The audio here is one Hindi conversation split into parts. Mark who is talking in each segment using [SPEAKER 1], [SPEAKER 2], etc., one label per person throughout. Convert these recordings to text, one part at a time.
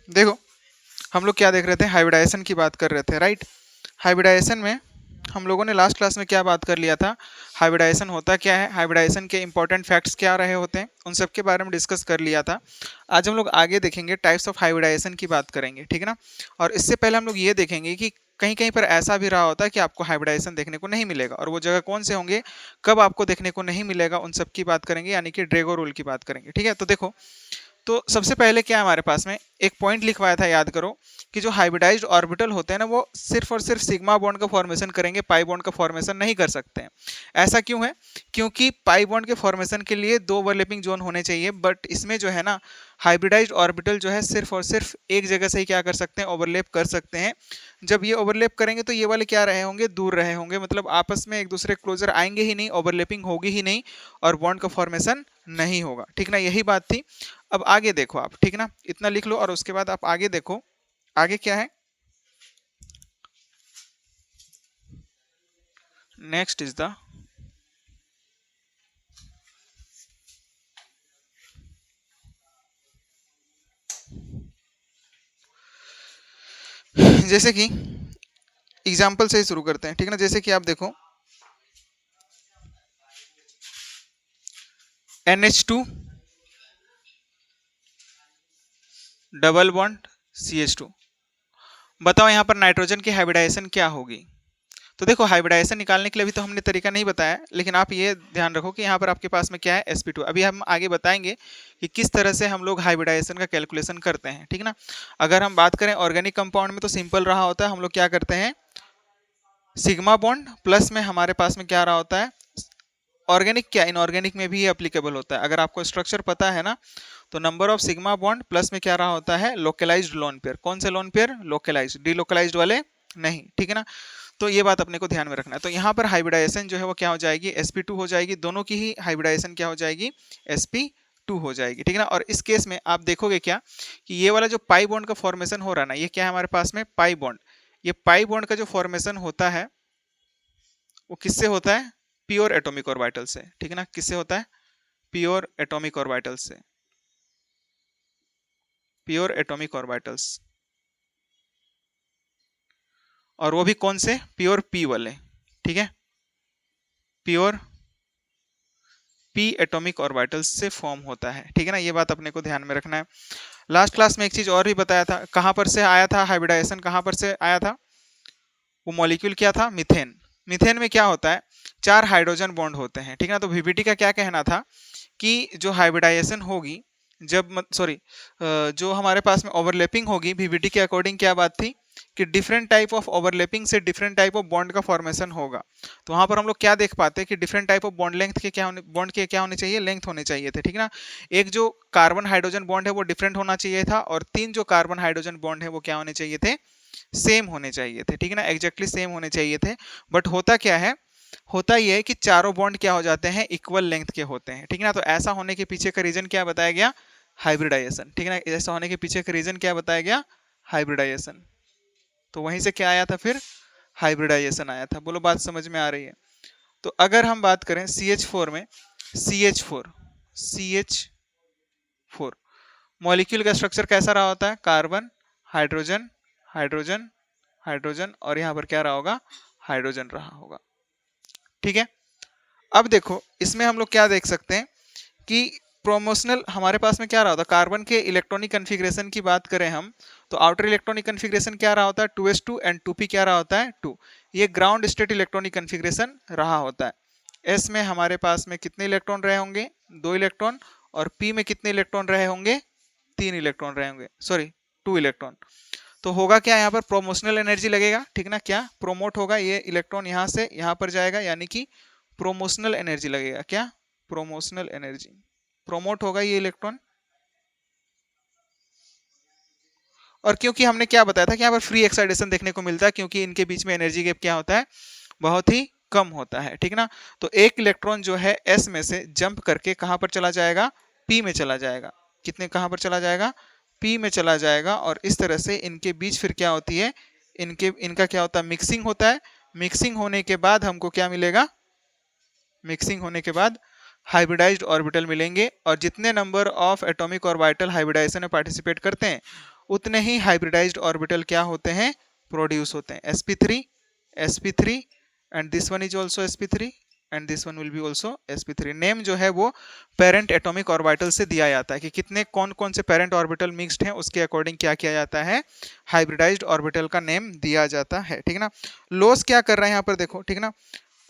[SPEAKER 1] देखो हम लोग क्या देख रहे थे, हाइब्रिडाइजेशन की बात कर रहे थे, राइट। हाइब्रिडाइजेशन में हम लोगों ने लास्ट क्लास में क्या बात कर लिया था, हाइब्रिडाइजेशन होता क्या है, हाइब्रिडाइजेशन के इंपॉर्टेंट फैक्ट्स क्या रहे होते हैं, उन सब के बारे में डिस्कस कर लिया था। आज हम लोग आगे देखेंगे, टाइप्स ऑफ हाइब्रिडाइजेशन की बात करेंगे, ठीक है ना। और इससे पहले हम लोग ये देखेंगे कि कहीं कहीं पर ऐसा भी रहा होता है कि आपको हाइब्रिडाइजेशन देखने को नहीं मिलेगा, और वो जगह कौन से होंगे, कब आपको देखने को नहीं मिलेगा, उन सब की बात करेंगे, यानी कि ड्रेगो रूल की बात करेंगे, ठीक है। तो देखो, तो सबसे पहले क्या है हमारे पास में, एक पॉइंट लिखवाया था, याद करो, कि जो हाइब्रिडाइज्ड ऑर्बिटल होते हैं ना, वो सिर्फ और सिर्फ सिग्मा बॉन्ड का फॉर्मेशन करेंगे, पाई बॉन्ड का फॉर्मेशन नहीं कर सकते हैं। ऐसा क्यों है, क्योंकि पाई बॉन्ड के फॉर्मेशन के लिए दो ओवरलैपिंग जोन होने चाहिए, बट इसमें जो है ना, हाइब्रिडाइज्ड ऑर्बिटल जो है सिर्फ और सिर्फ एक जगह से ही क्या कर सकते हैं, ओवरलैप कर सकते हैं। जब ये ओवरलैप करेंगे तो ये वाले क्या रहे होंगे, दूर रहे होंगे, मतलब आपस में एक दूसरे क्लोजर आएंगे ही नहीं, ओवरलैपिंग होगी ही नहीं, और बॉन्ड का फॉर्मेशन नहीं होगा, ठीक ना, यही बात थी। अब आगे देखो आप, ठीक ना, इतना लिख लो और उसके बाद आप आगे देखो, आगे क्या है, नेक्स्ट इज द जैसे कि एग्जाम्पल से ही शुरू करते हैं, ठीक ना। जैसे कि आप देखो, NH2 डबल बॉन्ड CH2, बताओ यहाँ पर नाइट्रोजन की हाइब्रिडाइजेशन क्या होगी। तो देखो, हाइब्रिडाइजेशन निकालने के लिए अभी तो हमने तरीका नहीं बताया, लेकिन आप ये ध्यान रखो कि यहाँ पर आपके पास में क्या है, sp2। अभी हम आगे बताएंगे कि किस तरह से हम लोग हाइब्रिडाइजेशन का कैलकुलेशन करते हैं, ठीक ना। अगर हम बात करें ऑर्गेनिक कंपाउंड में तो सिंपल रहा होता है, हम लोग क्या करते हैं, सिग्मा बॉन्ड प्लस में हमारे पास में क्या रहा होता है, ऑर्गेनिक, क्या इनऑर्गेनिक में भी एप्लीकेबल होता है। अगर आपको स्ट्रक्चर पता है ना, तो number of sigma bond plus में क्या रहा होता है, लोकलाइज्ड लोन पेयर। कौन से लोन पेयर, लोकलाइज्ड, डिलोकलाइज्ड वाले नहीं, ठीक है ना। तो ये बात अपने को ध्यान में रखना है। तो यहाँ पर हाइब्रिडाइजेशन जो है वो क्या हो जाएगी, sp2 हो जाएगी, दोनों की ही हाइब्रिडाइजेशन क्या हो जाएगी, sp2 हो जाएगी, ठीक है ना। और इस केस में आप देखोगे क्या, कि ये वाला जो पाई बॉन्ड का फॉर्मेशन हो रहा है ना, ये क्या है हमारे पास में, पाई बॉन्ड। ये पाई बॉन्ड का जो फॉर्मेशन होता है वो किससे होता है, प्योर एटॉमिक ऑर्बिटल से, ठीक है ना। किससे होता है, प्योर एटॉमिक ऑर्बिटल से, प्योर एटॉमिक ऑर्बिटल्स, और वो भी कौन से, प्योर p वाले, ठीक है, प्योर p एटॉमिक ऑर्बिटल्स से फॉर्म होता है, ठीक है ना। ये बात अपने को ध्यान में रखना है। लास्ट क्लास में एक चीज और भी बताया था, कहां पर से आया था हाइब्रिडाइजेशन, कहां पर से आया था, वो मॉलिक्यूल क्या था, मीथेन। मीथेन में क्या होता है, 4 हाइड्रोजन बॉन्ड होते हैं, ठीक है ना। तो VBT का क्या कहना था, कि जो हाइब्रिडाइजेशन होगी, जब सॉरी जो हमारे पास में ओवरलैपिंग होगी, VBT के अकॉर्डिंग क्या बात थी, कि डिफरेंट टाइप ऑफ ओवरलैपिंग से डिफरेंट टाइप ऑफ बॉन्ड का फॉर्मेशन होगा। तो वहां पर हम लोग क्या देख पाते हैं, कि different type of bond length के क्या होने, बॉन्ड के क्या होने चाहिए, लेंथ होने चाहिए थे, ठीक है ना। एक जो कार्बन हाइड्रोजन बॉन्ड है वो डिफरेंट होना चाहिए था, और 3 जो कार्बन हाइड्रोजन बॉन्ड है वो क्या होने चाहिए थे, सेम होने चाहिए थे, ठीक है ना, एग्जैक्टली सेम होने चाहिए थे। बट होता क्या है, होता यह है कि चारों बॉन्ड क्या हो जाते हैं, इक्वल लेंथ के होते हैं, ठीक है ना। तो ऐसा होने के पीछे का रीजन क्या बताया गया, हाइब्रिडाइजेशन, ठीक है ना। ऐसा होने के पीछे का रीजन क्या बताया गया, हाइब्रिडाइजेशन। तो वहीं से क्या आया था फिर, हाइब्रिडाइजेशन आया था। बोलो बात समझ में आ रही है। तो अगर हम बात करें CH4 में, CH4 मॉलिक्यूल का स्ट्रक्चर कैसा रहा होता है, कार्बन, हाइड्रोजन, हाइड्रोजन, हाइड्रोजन, और यहाँ पर क्या रहा होगा, हाइड्रोजन रहा होगा, ठीक है। अब देखो, इसमें हम लोग क्या देख सकते हैं, कि प्रोमोशनल हमारे पास में क्या रहा होता है, कार्बन के इलेक्ट्रॉनिक कन्फिग्रेशन की बात करें हम, तो आउटर इलेक्ट्रॉनिक कन्फिग्रेशन क्या रहा होता है, 2s2, एंड 2p क्या रहा होता है, 2। ये ग्राउंड स्टेट इलेक्ट्रॉनिक कन्फिग्रेशन रहा होता है। s में हमारे पास में कितने इलेक्ट्रॉन रहे होंगे, 2 इलेक्ट्रॉन, और p में कितने इलेक्ट्रॉन रहे होंगे, 3 इलेक्ट्रॉन रहे होंगे, सॉरी 2 इलेक्ट्रॉन। तो होगा क्या, यहाँ पर प्रोमोशनल एनर्जी लगेगा, ठीक ना, क्या प्रोमोट होगा, ये इलेक्ट्रॉन यहाँ से यहाँ पर जाएगा, यानी कि प्रोमोशनल एनर्जी लगेगा, क्या, प्रोमोशनल एनर्जी, प्रोमोट होगा ये इलेक्ट्रॉन। और क्योंकि हमने क्या बताया था कि यहाँ पर फ्री एक्साइटेशन देखने को मिलता है, क्योंकि इनके बीच में एनर्जी गैप क्या होता है, बहुत ही कम होता है, ठीक ना। तो एक इलेक्ट्रॉन जो है S में से जंप करके कहाँ पर चला जाएगा, P में चला जाएगा, कितने कहाँ पर चला जाएगा, P में चला जाएगा, और इस तरह से इनके बीच फिर क्या होती है, इनका क्या होता है, मिक्सिंग होता है। मिक्सिंग होने के बाद हमको क्या मिलेगा, मिक्सिंग होने के बाद हाइब्रिडाइज्ड ऑर्बिटल मिलेंगे, और जितने number of atomic orbital hybridization में पार्टिसिपेट करते हैं, उतने ही हाइब्रिडाइज्ड ऑर्बिटल क्या होते हैं, प्रोड्यूस होते हैं। sp3 and this one is also sp3 and this one will be also sp3। Name जो है वो पेरेंट एटॉमिक ऑर्बिटल से दिया जाता है कि कितने कौन कौन से पेरेंट ऑर्बिटल मिक्स्ड हैं, उसके अकॉर्डिंग क्या किया जाता है, हाइब्रिडाइज्ड ऑर्बिटल का नेम दिया जाता है। ठीक है ना। लॉस क्या कर रहा है यहाँ पर देखो, ठीक है ना।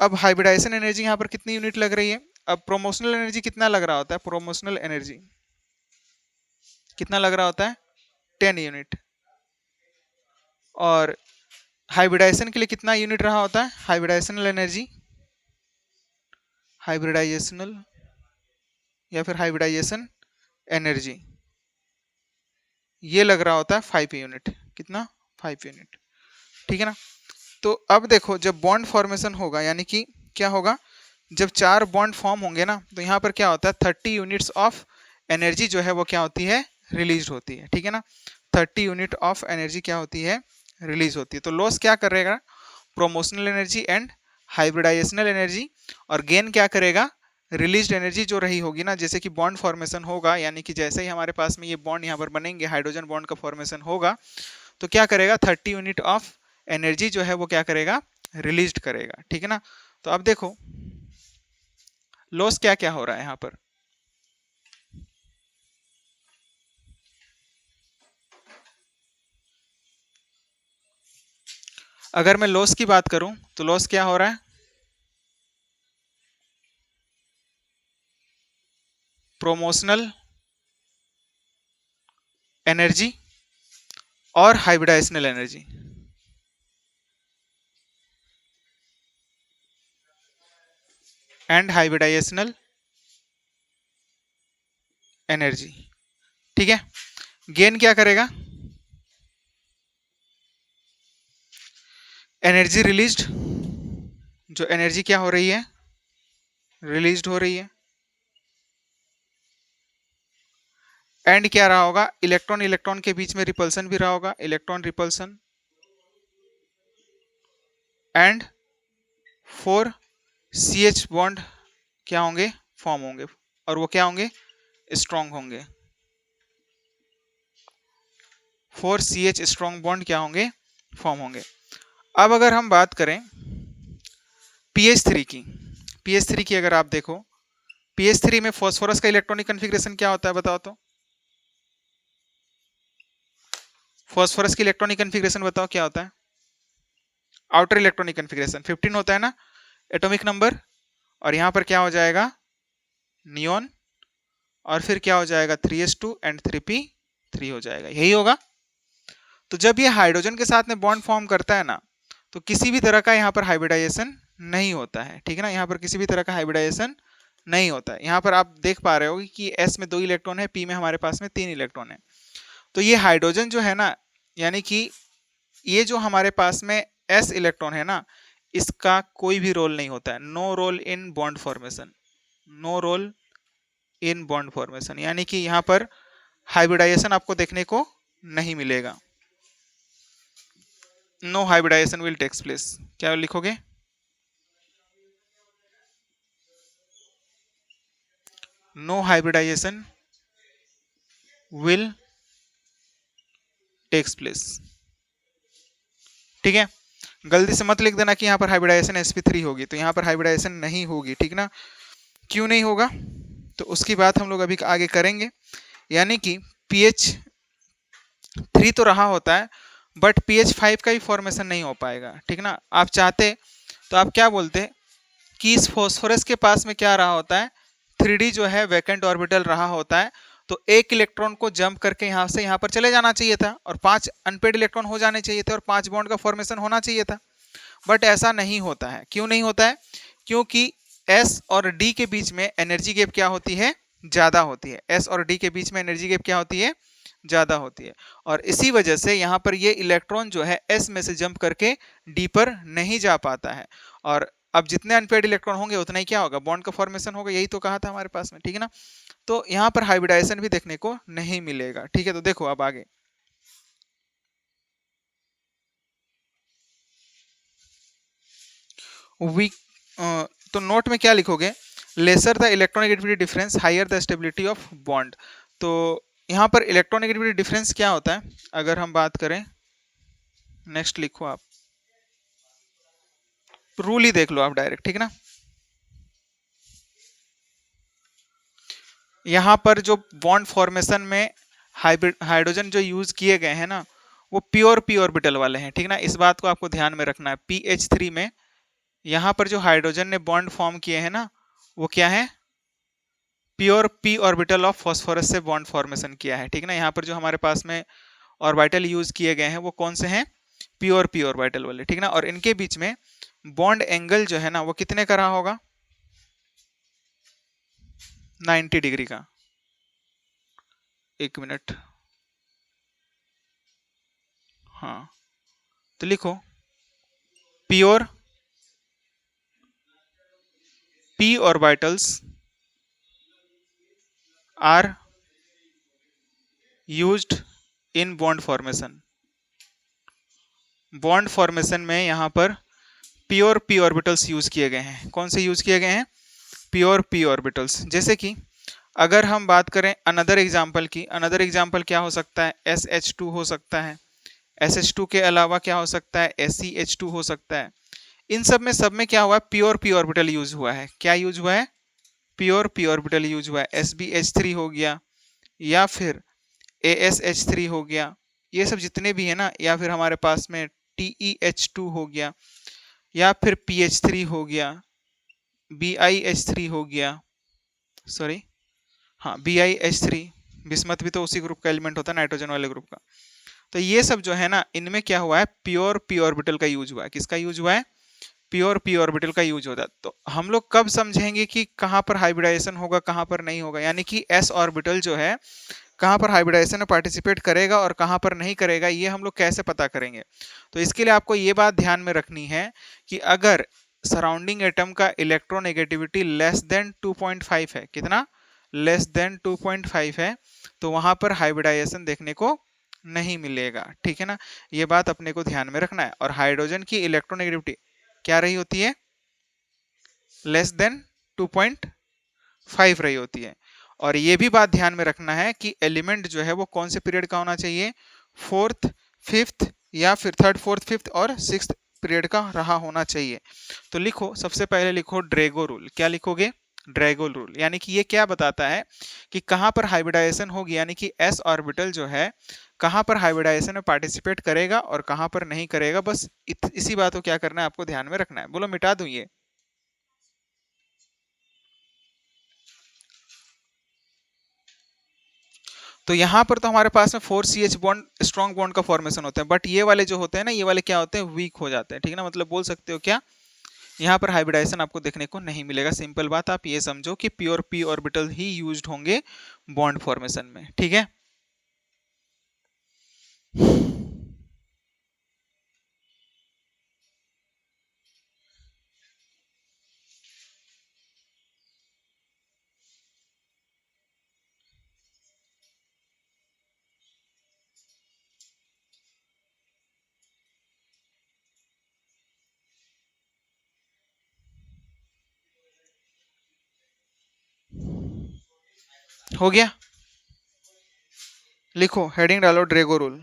[SPEAKER 1] अब हाइब्रिडाइजेशन एनर्जी यहाँ पर कितनी यूनिट लग रही है, अब प्रोमोशनल एनर्जी कितना लग रहा होता है, प्रोमोशनल एनर्जी कितना लग रहा होता है, 10 यूनिट। और हाइब्रिडाइजेशन के लिए कितना यूनिट रहा होता है, हाइब्रिडाइजेशनल या फिर हाइब्रिडाइजेशन एनर्जी, ये लग रहा होता है 5 यूनिट। कितना, 5 यूनिट। ठीक है ना। तो अब देखो जब बॉन्ड फॉर्मेशन होगा, यानी कि क्या होगा, जब 4 बॉन्ड फॉर्म होंगे ना, तो यहाँ पर क्या होता है, 30 यूनिट्स ऑफ एनर्जी जो है वो क्या होती है, रिलीज होती है। ठीक है ना। 30 यूनिट ऑफ एनर्जी क्या होती है, रिलीज होती है। तो लॉस क्या करेगा, promotional energy and hybridisational energy. और गेन क्या करेगा, रिलीज्ड एनर्जी जो रही होगी ना, जैसे कि बॉन्ड फॉर्मेशन होगा, यानी कि जैसे ही हमारे पास में ये बॉन्ड यहाँ पर बनेंगे, हाइड्रोजन बॉन्ड का फॉर्मेशन होगा, तो क्या करेगा, 30 यूनिट ऑफ एनर्जी जो है वो क्या करेगा, रिलीज करेगा। ठीक है ना। तो अब देखो लॉस क्या क्या हो रहा है यहाँ पर, अगर मैं लॉस की बात करूं तो लॉस क्या हो रहा है, प्रोमोशनल एनर्जी और hybridisational energy. And hybridisational energy. ठीक है। गेन क्या करेगा, एनर्जी रिलीज्ड, जो एनर्जी क्या हो रही है, रिलीज्ड हो रही है। एंड क्या रहा होगा, इलेक्ट्रॉन इलेक्ट्रॉन के बीच में रिपल्सन भी रहा होगा, electron repulsion. And 4 CH bond क्या होंगे, फॉर्म होंगे, और वो क्या होंगे, स्ट्रॉन्ग होंगे। 4 CH स्ट्रॉन्ग बॉन्ड क्या होंगे, फॉर्म होंगे। अब अगर हम बात करें पीएच3 की अगर आप देखो, पीएच3 में फॉस्फोरस का इलेक्ट्रॉनिक कन्फिग्रेशन क्या होता है बताओ तो, फॉस्फोरस की इलेक्ट्रॉनिक कन्फिग्रेशन बताओ क्या होता है, आउटर इलेक्ट्रॉनिक कन्फिग्रेशन 15 होता है ना एटॉमिक नंबर, और यहां पर क्या हो जाएगा, नियॉन, और फिर क्या हो जाएगा 3s2 एंड 3p3 हो जाएगा, यही होगा। तो जब ये हाइड्रोजन के साथ में बॉन्ड फॉर्म करता है ना, तो किसी भी तरह का यहाँ पर हाइब्रिडाइजेशन नहीं होता है। ठीक है ना। यहाँ पर किसी भी तरह का हाइब्रिडाइजेशन नहीं होता है। यहाँ पर आप देख पा रहे हो कि S में 2 इलेक्ट्रॉन है, P में हमारे पास में 3 इलेक्ट्रॉन है। तो ये हाइड्रोजन जो है ना, यानी कि ये जो हमारे पास में S इलेक्ट्रॉन है ना, इसका कोई भी रोल नहीं होता है, no role in bond formation, no role in bond formation, यानी कि यहाँ पर हाइब्रिडाइजेशन आपको देखने को नहीं मिलेगा। No hybridisation will takes place, क्या लिखोगे, no hybridisation will takes place. ठीक है। गलती से मत लिख देना कि यहाँ पर हाइब्रिडाइजेशन sp3 होगी, तो यहाँ पर हाइब्रिडाइजेशन नहीं होगी। ठीक ना। क्यों नहीं होगा, तो उसकी बात हम लोग अभी आगे करेंगे। यानी कि pH3 तो रहा होता है, बट pH5 का भी फॉर्मेशन नहीं हो पाएगा। ठीक ना। आप चाहते तो आप क्या बोलते कि इस फॉस्फोरस के पास में क्या रहा होता है, 3D जो है वैकेंट ऑर्बिटल रहा होता है, तो एक इलेक्ट्रॉन को जंप करके यहाँ से यहाँ पर चले जाना चाहिए था, और 5 अनपेड इलेक्ट्रॉन हो जाने चाहिए थे, और 5 बॉन्ड का फॉर्मेशन होना चाहिए था। बट ऐसा नहीं होता है। क्यों नहीं होता है, क्योंकि S और D के बीच में एनर्जी गैप क्या होती है, ज़्यादा होती है। S और D के बीच में एनर्जी गैप क्या होती है, ज़्यादा होती है, और इसी वजह से यहाँ पर ये इलेक्ट्रॉन जो है S में से जंप करके D पर नहीं जा पाता है। और अब जितने अनपेड इलेक्ट्रॉन होंगे उतना ही क्या होगा, बॉन्ड का फॉर्मेशन होगा, यही तो कहा था हमारे पास में। ठीक है ना। तो यहाँ पर हाइब्रिडाइजेशन भी देखने को नहीं मिलेगा। ठीक है। तो देखो अब आगे वी तो नोट में क्या लिखोगे, lesser the electronic difference higher the stability of bond. तो यहाँ पर इलेक्ट्रोनेगेटिविटी डिफरेंस क्या होता है अगर हम बात करें, नेक्स्ट लिखो आप, रूल ही देख लो आप डायरेक्ट, ठीक है ना। यहाँ पर जो बॉन्ड फॉर्मेशन में हाइड्रोजन जो यूज किए गए हैं ना, वो प्योर पी ऑर्बिटल वाले हैं, ठीक है ना। इस बात को आपको ध्यान में रखना है। PH3 में यहाँ पर जो हाइड्रोजन ने बॉन्ड फॉर्म किए हैं ना, वो क्या है, pure P orbital of phosphorus से बॉन्ड फॉर्मेशन किया है, ठीक है ना। यहाँ पर जो हमारे पास में ऑर्बिटल यूज किए गए हैं वो कौन से हैं, प्योर पी ऑर्बिटल वाले, ठीक है ना। और इनके बीच में बॉन्ड एंगल जो है ना वो कितने का रहा होगा, 90 डिग्री का। एक मिनट, हाँ, तो लिखो pure p orbitals are used in bond formation। Bond formation में यहाँ पर प्योर p ऑर्बिटल्स यूज किए गए हैं। कौन से यूज किए गए हैं, प्योर p ऑर्बिटल्स। जैसे कि अगर हम बात करें अनदर एग्जाम्पल की, अनदर एग्जाम्पल क्या हो सकता है, SH2 हो सकता है, SH2 के अलावा क्या हो सकता है, SEH2 हो सकता है। इन सब में क्या हुआ है, प्योर p ऑर्बिटल यूज हुआ है। क्या यूज हुआ है, प्योर p ऑर्बिटल यूज हुआ है। SbH3 हो गया, या फिर ASH3 हो गया, ये सब जितने भी है ना, या फिर हमारे पास में TeH2 हो गया, या फिर PH3 हो गया, BiH3 हो गया, सॉरी हाँ BiH3, बिस्मथ भी तो उसी ग्रुप का एलिमेंट होता है, नाइट्रोजन वाले ग्रुप का। तो ये सब जो है ना, इनमें क्या हुआ है, प्योर p ऑर्बिटल का यूज हुआ है। किसका यूज हुआ है, प्योर p ऑर्बिटल का यूज होता है। तो हम लोग कब समझेंगे कि कहाँ पर हाइब्रिडाइजेशन होगा, कहाँ पर नहीं होगा, यानी कि s ऑर्बिटल जो है कहाँ पर हाइब्रिडाइजेशन में पार्टिसिपेट करेगा और कहाँ पर नहीं करेगा, ये हम लोग कैसे पता करेंगे। तो इसके लिए आपको ये बात ध्यान में रखनी है कि अगर सराउंडिंग एटम का इलेक्ट्रोनेगेटिविटी लेस देन 2.5 है, कितना, लेस देन 2.5 है, तो वहां पर हाइब्रिडाइजेशन देखने को नहीं मिलेगा, ठीक है ना। ये बात अपने को ध्यान में रखना है। और हाइड्रोजन की इलेक्ट्रोनेगेटिविटी क्या रही होती है, लेस देन 2.5 रही होती है। और ये भी बात ध्यान में रखना है कि एलिमेंट जो है वो कौन से पीरियड का होना चाहिए, फोर्थ, फिफ्थ, या फिर थर्ड, फोर्थ, फिफ्थ और सिक्स्थ पीरियड का रहा होना चाहिए। तो लिखो, सबसे पहले लिखो ड्रैगो रूल। क्या लिखोगे, ड्रैगो रूल। यानी कि ये क्या बताता है कि कहाँ पर हाइब्रिडाइजेशन होगी, यानी कि s ऑर्बिटल जो है कहाँ पर हाइब्रिडाइजेशन में पार्टिसिपेट करेगा और कहाँ पर नहीं करेगा। बस इसी बात को क्या करना है, आपको ध्यान में रखना है। बोलो मिटा दूं ये, तो यहाँ पर तो हमारे पास में 4CH बॉन्ड, स्ट्रॉन्ग बॉन्ड का फॉर्मेशन होता है, बट ये वाले जो होते हैं ना, ये वाले क्या होते हैं, वीक हो जाते हैं, ठीक है ना। मतलब बोल सकते हो क्या, यहाँ पर हाइब्रिडाइजेशन आपको देखने को नहीं मिलेगा। सिंपल बात, आप ये समझो कि प्योर p ऑर्बिटल ही यूज्ड होंगे बॉन्ड फॉर्मेशन में, ठीक है। हो गया, लिखो, हेडिंग डालो ड्रैगो रूल।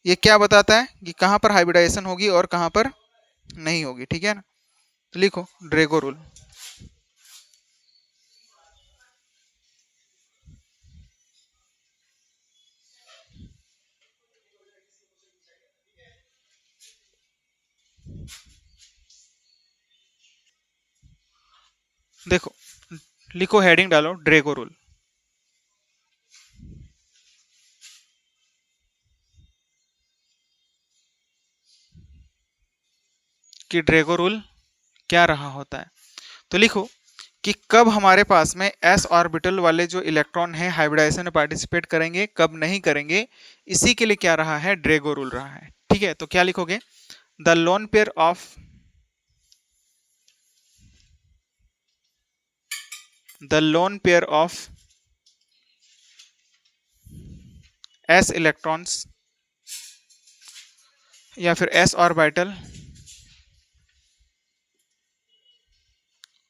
[SPEAKER 1] ये क्या बताता है कि कहाँ पर हाइब्रिडाइजेशन होगी और कहाँ पर नहीं होगी, ठीक है ना। तो लिखो ड्रैगो रूल। देखो, लिखो, हेडिंग डालो ड्रैगो रूल, कि ड्रैगो रूल क्या रहा होता है। तो लिखो कि कब हमारे पास में s ऑर्बिटल वाले जो इलेक्ट्रॉन हैं हाइब्रिडाइजेशन में पार्टिसिपेट करेंगे, कब नहीं करेंगे, इसी के लिए क्या रहा है, ड्रैगो रूल रहा है, ठीक है। तो क्या लिखोगे, the lone pair of s electrons या फिर s orbital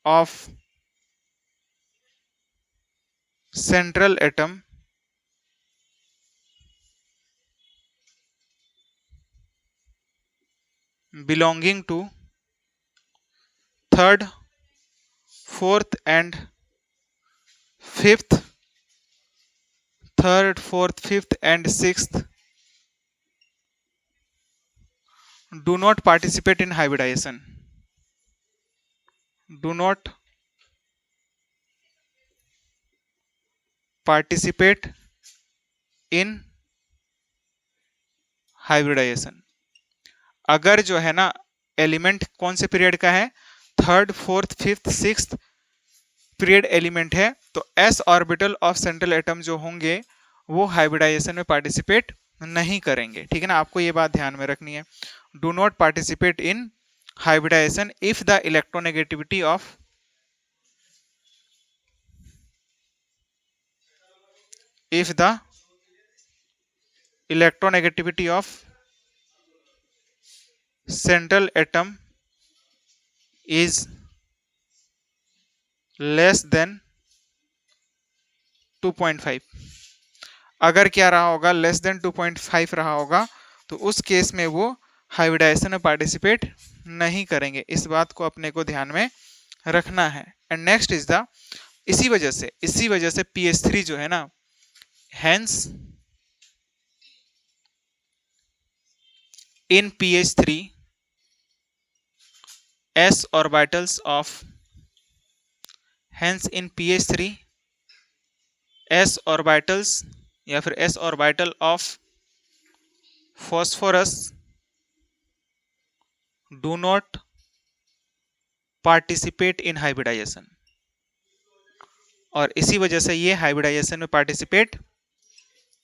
[SPEAKER 1] of central atom belonging to third, fourth and fifth, third, fourth, fifth and sixth do not participate in hybridization. Do not participate in hybridization. अगर जो है ना एलिमेंट कौन से पीरियड का है, third, fourth, fifth, sixth period element है, तो S orbital of central atom जो होंगे वो हाइब्रिडाइजेशन में पार्टिसिपेट नहीं करेंगे। ठीक है ना, आपको ये बात ध्यान में रखनी है। Do not participate in hybridization if the electronegativity of central atom is less than 2.5। अगर क्या रहा होगा, लेस देन 2.5 रहा होगा, तो उस केस में वो हाइब्रिडाइजेशन में पार्टिसिपेट नहीं करेंगे। इस बात को अपने को ध्यान में रखना है। एंड नेक्स्ट इज द, इसी वजह से pH3 जो है ना, hence in pH3 s orbitals of, hence in pH3 s orbitals या फिर s orbital of phosphorus do not participate in hybridization। और इसी वजह से ये हाइब्रिडाइजेशन में पार्टिसिपेट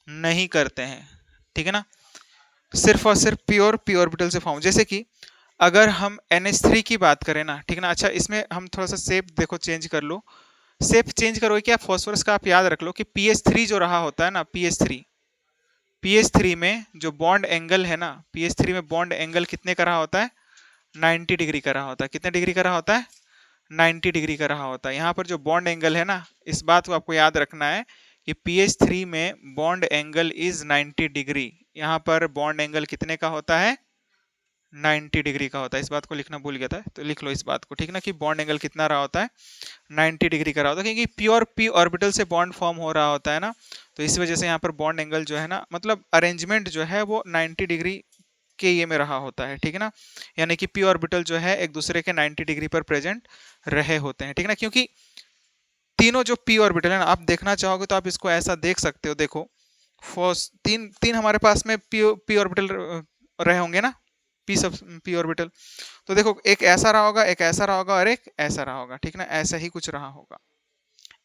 [SPEAKER 1] नहीं करते हैं। ठीक है ना, सिर्फ और सिर्फ प्योर पी ऑर्बिटल से फॉर्म। जैसे कि अगर हम NH3 की बात करें ना, ठीक है ना, अच्छा इसमें हम थोड़ा सा शेप देखो चेंज कर लो, शेप चेंज करो क्या, फॉस्फोरस का आप याद रख लो कि pH3 जो रहा होता है ना, pH3 में जो बॉन्ड एंगल है ना, pH3 में बॉन्ड एंगल कितने का रहा होता है, 90 डिग्री का रहा होता है। कितने डिग्री का रहा होता है, 90 डिग्री का रहा होता है। यहाँ पर जो बॉन्ड एंगल है ना, इस बात को आपको याद रखना है कि pH3 में बॉन्ड एंगल इज 90 डिग्री। यहाँ पर बॉन्ड एंगल कितने का होता है, 90 डिग्री का होता है। इस बात को लिखना भूल गया था, तो लिख लो इस बात को, ठीक ना, कि बॉन्ड एंगल कितना रहा होता है, 90 डिग्री का रहा होता है, क्योंकि प्योर पी ऑर्बिटल से बॉन्ड फॉर्म हो रहा होता है ना, तो इस वजह से यहाँ पर बॉन्ड एंगल जो है ना, मतलब अरेंजमेंट जो है वो 90 डिग्री के ये में रहा होता है। ठीक है ना, यानी कि पी ऑर्बिटल जो है एक दूसरे के 90 डिग्री पर प्रेजेंट रहे होते हैं। ठीक है ना, क्योंकि तीनों जो पी ऑर्बिटल है ना, आप देखना चाहोगे तो आप इसको ऐसा देख सकते हो। देखो तीन हमारे पास में पी ऑर्बिटल रहे होंगे ना, पी ऑर्बिटल, तो देखो एक ऐसा रहा होगा, एक ऐसा रहा होगा और एक ऐसा रहा होगा। ठीक ना, ऐसा ही कुछ रहा होगा।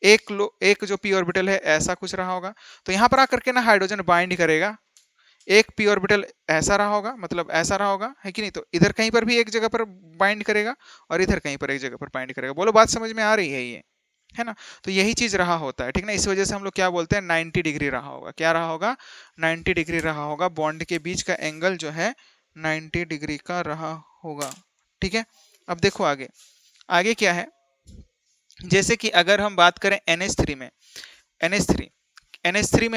[SPEAKER 1] एक जो पी ऑर्बिटल है ऐसा कुछ रहा होगा, तो यहाँ पर आकर के ना हाइड्रोजन बाइंड करेगा। एक पी ऑर्बिटल ऐसा रहा होगा, मतलब ऐसा रहा होगा, है कि नहीं, तो इधर कहीं पर भी एक जगह पर बाइंड करेगा और इधर कहीं पर एक जगह पर बाइंड करेगा। बोलो बात समझ में आ रही है ये, है ना, तो यही चीज रहा होता है। ठीक ना, इस वजह से हम लोग क्या बोलते हैं, 90 डिग्री रहा होगा। क्या रहा होगा, 90 डिग्री रहा होगा। बॉन्ड के बीच का एंगल जो है 90 डिग्री का रहा होगा। ठीक है, अब देखो आगे आगे क्या है। जैसे कि अगर हम बात करें NH3 में, NH3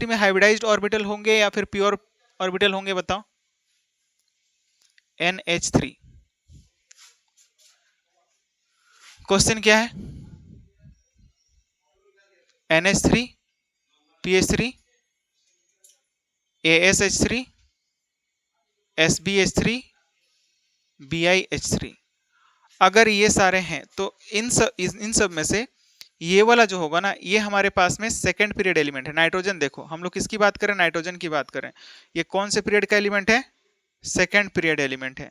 [SPEAKER 1] में हाइब्रिडाइज्ड ऑर्बिटल होंगे या फिर प्योर ऑर्बिटल होंगे, बताओ। NH3 क्वेश्चन क्या है, NH3 PH3 ASH3 SbH3 BiH3। अगर ये सारे हैं तो इन सब में से ये वाला जो होगा ना, ये हमारे पास में सेकंड पीरियड एलिमेंट है। नाइट्रोजन, देखो हम लोग किसकी बात करें, नाइट्रोजन की बात करें, ये कौन से पीरियड का एलिमेंट है, सेकंड पीरियड एलिमेंट है।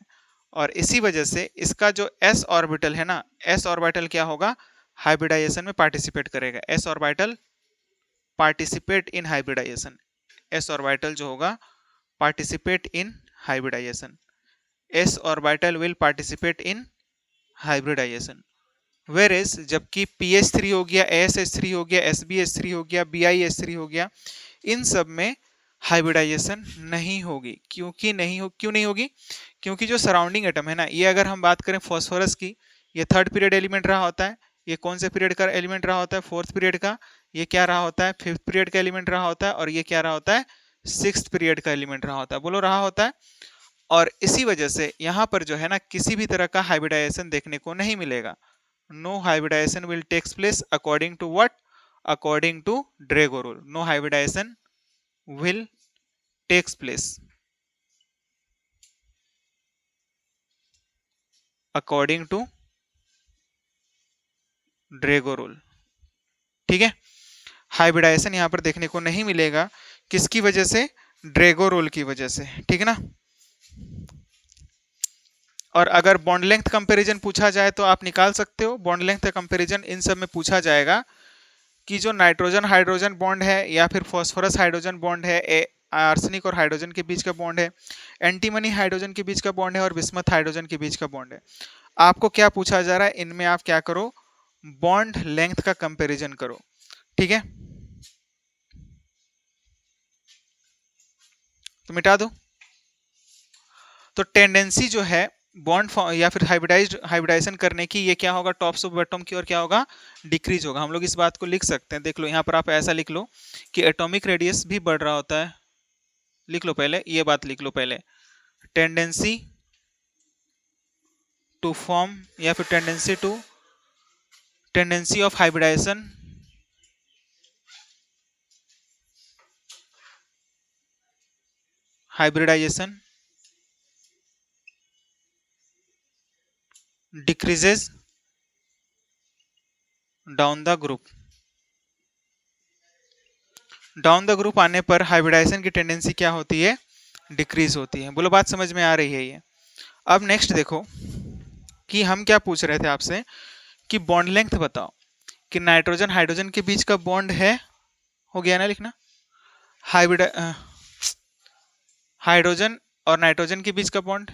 [SPEAKER 1] और इसी वजह से इसका जो s ऑर्बिटल है ना, s ऑर्बिटल क्या होगा, हाइब्रिडाइजेशन में पार्टिसिपेट करेगा। s orbital participate in hybridisation, s orbital जो होगा participate in hybridisation, s orbital will participate in hybridisation. Whereas जबकि PH3 हो गया, ASH3 हो गया, SbH3 हो गया, BiH3 हो गया, इन सब में हाइब्रिडाइजेशन नहीं होगी। क्यों नहीं होगी, क्योंकि जो सराउंडिंग एटम है ना, ये अगर हम बात करें फॉस्फोरस की, ये थर्ड पीरियड एलिमेंट रहा होता है, ये कौन से पीरियड का एलिमेंट रहा होता है, फोर्थ पीरियड का, ये क्या रहा होता है, फिफ्थ पीरियड का एलिमेंट रहा होता है, और ये क्या रहा होता है, सिक्स्थ पीरियड का एलिमेंट रहा होता है, बोलो रहा होता है। और इसी वजह से यहाँ पर जो है ना किसी भी तरह का हाइब्रिडाइजेशन देखने को नहीं मिलेगा। No hybridisation will takes place according to what, according to Drago rule, no hybridisation will takes place according to Drago rule. ठीक है, हाइब्रिडाइजेशन यहां पर देखने को नहीं मिलेगा, किसकी वजह से, ड्रेगो रूल की वजह से, ठीक है ना। और अगर बॉन्ड लेंथ कंपैरिजन पूछा जाए तो आप निकाल सकते हो, बॉन्ड लेंथ का कंपैरिजन इन सब में पूछा जाएगा कि जो नाइट्रोजन हाइड्रोजन बॉन्ड है या फिर फॉस्फोरस हाइड्रोजन बॉन्ड है, आर्सेनिक और हाइड्रोजन के बीच का बॉन्ड है, एंटीमनी हाइड्रोजन के बीच का बॉन्ड है, और बिस्मथ हाइड्रोजन के बीच का बॉन्ड है। आपको क्या पूछा जा रहा है, इनमें आप क्या करो, बॉन्ड लेंथ का कंपैरिजन करो, ठीक है। तो मिटा दो। तो टेंडेंसी जो है बॉन्ड या फिर हाइब्रिडाइजेशन करने की, ये क्या होगा, टॉप से बॉटम की ओर क्या होगा, डिक्रीज होगा। हम लोग इस बात को लिख सकते हैं, देख लो यहाँ पर आप ऐसा लिख लो कि एटॉमिक रेडियस भी बढ़ रहा होता है। लिख लो पहले, ये बात लिख लो पहले, टेंडेंसी टू फॉर्म या फिर tendency of hybridization decreases down the group. Down the group आने पर हाइब्रिडाइजेशन की टेंडेंसी क्या होती है, डिक्रीज होती है। बोलो बात समझ में आ रही है ये। अब नेक्स्ट देखो कि हम क्या पूछ रहे थे आपसे कि बॉन्ड लेंथ बताओ, कि नाइट्रोजन हाइड्रोजन के बीच का बॉन्ड है, हो गया ना लिखना, हाइड्रोजन और नाइट्रोजन के बीच का बॉन्ड,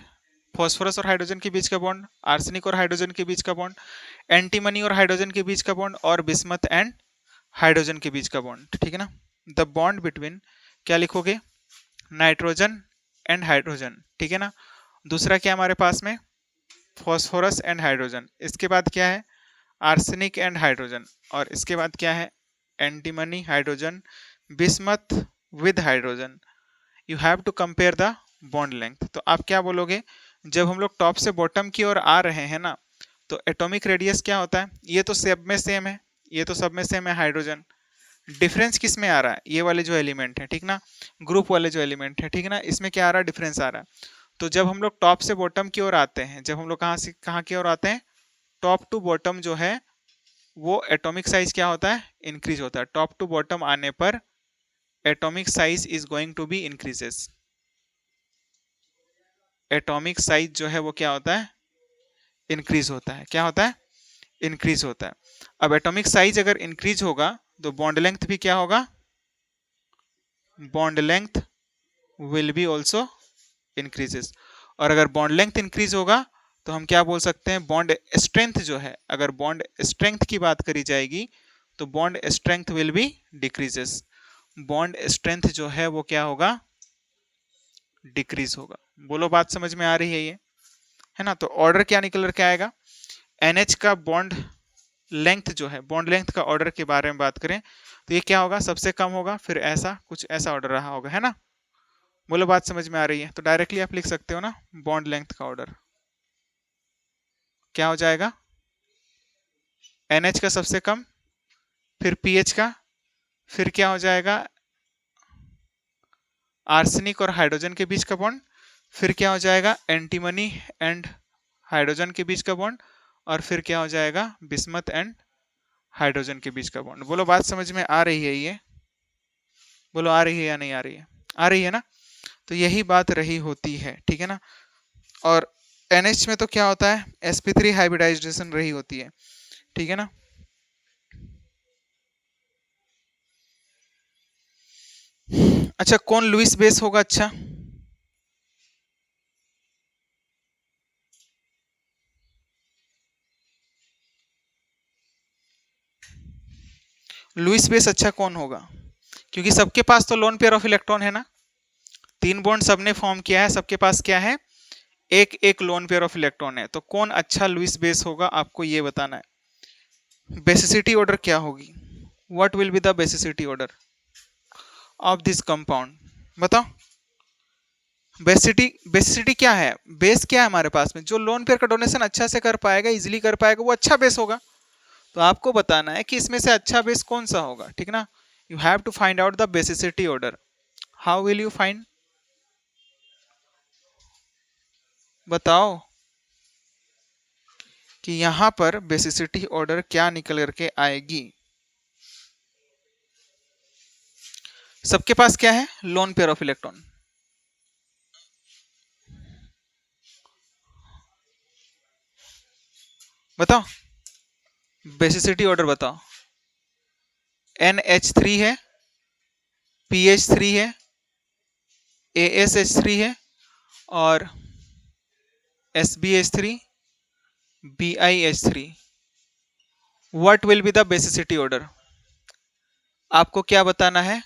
[SPEAKER 1] फॉस्फोरस और हाइड्रोजन के बीच का बॉन्ड, आर्सेनिक और हाइड्रोजन के बीच का बॉन्ड, एंटीमनी और हाइड्रोजन के बीच का बॉन्ड, और बिस्मथ एंड हाइड्रोजन के बीच का बॉन्ड, ठीक है ना। द बॉन्ड बिटवीन, क्या लिखोगे, नाइट्रोजन एंड हाइड्रोजन, ठीक है ना। दूसरा क्या हमारे पास में, फॉस्फोरस एंड हाइड्रोजन, इसके बाद क्या है, आर्सेनिक एंड हाइड्रोजन, और इसके बाद क्या है, antimony hydrogen, bismuth with hydrogen. You have to compare the bond length. तो आप क्या बोलोगे, जब हम लोग टॉप से बॉटम की ओर आ रहे हैं ना, तो एटॉमिक रेडियस क्या होता है, ये तो सब में सेम है, ये तो सब में सेम है हाइड्रोजन, डिफरेंस किस में आ रहा है, ये वाले जो एलिमेंट है, ठीक ना, ग्रुप वाले जो एलिमेंट है, ठीक है ना, इसमें क्या आ रहा है, डिफरेंस आ रहा है। तो जब हम लोग टॉप से बॉटम की ओर आते हैं, जब हम लोग कहाँ से कहाँ की ओर आते हैं, टॉप टू बॉटम जो है वो एटॉमिक साइज क्या होता है, इंक्रीज होता है। टॉप टू बॉटम आने पर atomic size is going to be increases, atomic size जो है वो क्या होता है, इंक्रीज होता है, क्या होता है, इंक्रीज होता है। अब एटॉमिक साइज अगर इंक्रीज होगा तो बॉन्ड लेंथ भी क्या होगा, bond length will be also increases. और अगर बॉन्ड लेंथ इंक्रीज होगा तो हम क्या बोल सकते हैं, बॉन्ड स्ट्रेंथ जो है, अगर बॉन्ड स्ट्रेंथ की बात करी जाएगी तो bond strength will be decreases, bond strength जो है वो क्या होगा, डिक्रीज होगा। बोलो बात समझ में आ रही है ये, है ना। तो ऑर्डर क्या निकल के आएगा, NH का बॉन्ड लेंथ जो है, बॉन्ड लेंथ का ऑर्डर के बारे में बात करें तो ये क्या होगा, सबसे कम होगा, फिर ऐसा कुछ ऐसा ऑर्डर रहा होगा, है ना। बोलो बात समझ में आ रही है। तो डायरेक्टली आप लिख सकते हो ना, बॉन्ड लेंथ का ऑर्डर क्या हो जाएगा, NH का सबसे कम, फिर PH का, फिर क्या हो जाएगा, आर्सेनिक और हाइड्रोजन के बीच का बॉन्ड, फिर क्या हो जाएगा, एंटीमनी एंड हाइड्रोजन के बीच का बॉन्ड, और फिर क्या हो जाएगा, बिस्मथ एंड हाइड्रोजन के बीच का बॉन्ड। बोलो बात समझ में आ रही है ये, बोलो आ रही है या नहीं आ रही है, आ रही है ना। तो यही बात रही होती है, ठीक है ना। और NH में तो क्या होता है, sp3 हाइब्रिडाइजेशन रही होती है, ठीक है ना। अच्छा, कौन लुईस बेस होगा, अच्छा लुईस बेस अच्छा कौन होगा, क्योंकि सबके पास तो लोन पेयर ऑफ इलेक्ट्रॉन है ना, 3 बॉन्ड सबने फॉर्म किया है, सबके पास क्या है, एक एक लोन पेयर ऑफ इलेक्ट्रॉन है। तो कौन अच्छा लुईस बेस होगा आपको ये बताना है, बेसिसिटी ऑर्डर क्या होगी? What will be the basicity order of this compound? बताओ। बेसिसिटी क्या है? बेस क्या है हमारे पास में? जो लोन पेयर का डोनेशन अच्छा से कर पाएगा, इजीली कर पाएगा, वो अच्छा बेस होगा। तो आपको बताना है कि इसमें से अच्छा बेस कौन सा होगा, ठीक ना। You have to find out the basicity order. How will you find? बताओ कि यहां पर बेसिसिटी ऑर्डर क्या निकल करके आएगी। सबके पास क्या है? Lone pair of electron. बताओ बेसिसिटी ऑर्डर बताओ। NH3 है, PH3 है, ASH3 है और SbH3, BiH3। What will be the basicity order? आपको क्या बताना है?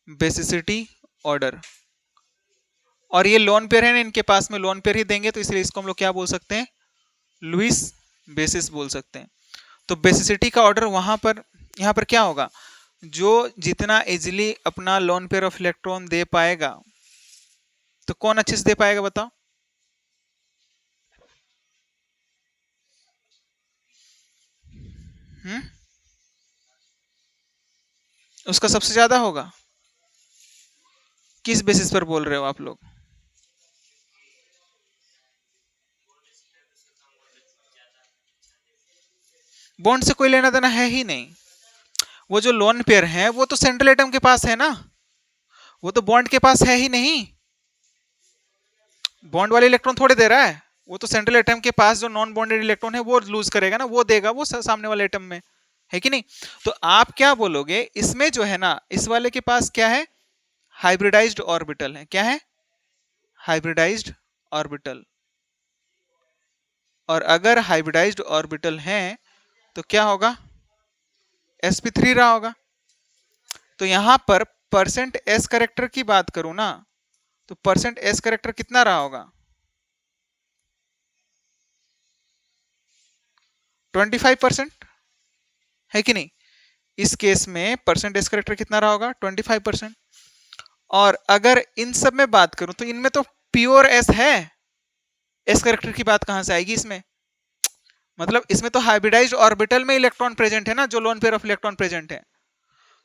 [SPEAKER 1] Basicity order. और ये लोन पेयर है ना, इनके पास में लोन पेयर ही देंगे, तो इसलिए इसको हम लोग क्या बोल सकते हैं? लुईस बेसिस बोल सकते हैं। तो बेसिसिटी का ऑर्डर वहां पर, यहां पर क्या होगा? जो जितना इजिली अपना लोन पेयर ऑफ इलेक्ट्रॉन दे पाएगा, तो कौन अच्छे से दे पाएगा बताओ? हम्म, उसका सबसे ज्यादा होगा। किस बेसिस पर बोल रहे हो आप लोग? बॉन्ड से कोई लेना देना है ही नहीं। वो जो लोन पेयर है वो तो सेंट्रल एटम के पास है ना, वो तो बॉन्ड के पास है ही नहीं। बॉन्ड वाले इलेक्ट्रॉन थोड़े दे रहा है, वो तो सेंट्रल एटम के पास जो नॉन बॉन्डेड इलेक्ट्रॉन है वो लूज करेगा ना, वो देगा वो सामने वाले एटम में, है कि नहीं। तो आप क्या बोलोगे इसमें जो है ना, इस वाले के पास क्या है? हाइब्रिडाइज्ड ऑर्बिटल है। क्या है? Hybridised orbital. और अगर हाइब्रिडाइज्ड ऑर्बिटल है तो क्या होगा? sp3 रहा होगा। तो यहां पर परसेंट एस करेक्टर की बात करूं ना, तो परसेंट एस करेक्टर कितना रहा होगा? 25%, है कि नहीं। इस केस में परसेंट एस करेक्टर कितना रहा होगा? 25%। और अगर इन सब में बात करूं तो इनमें तो प्योर एस है, एस करेक्टर की बात कहां से आएगी इसमें? मतलब इसमें तो हाइब्रिडाइज्ड ऑर्बिटल में इलेक्ट्रॉन प्रेजेंट है ना, जो lone pair of electron present है।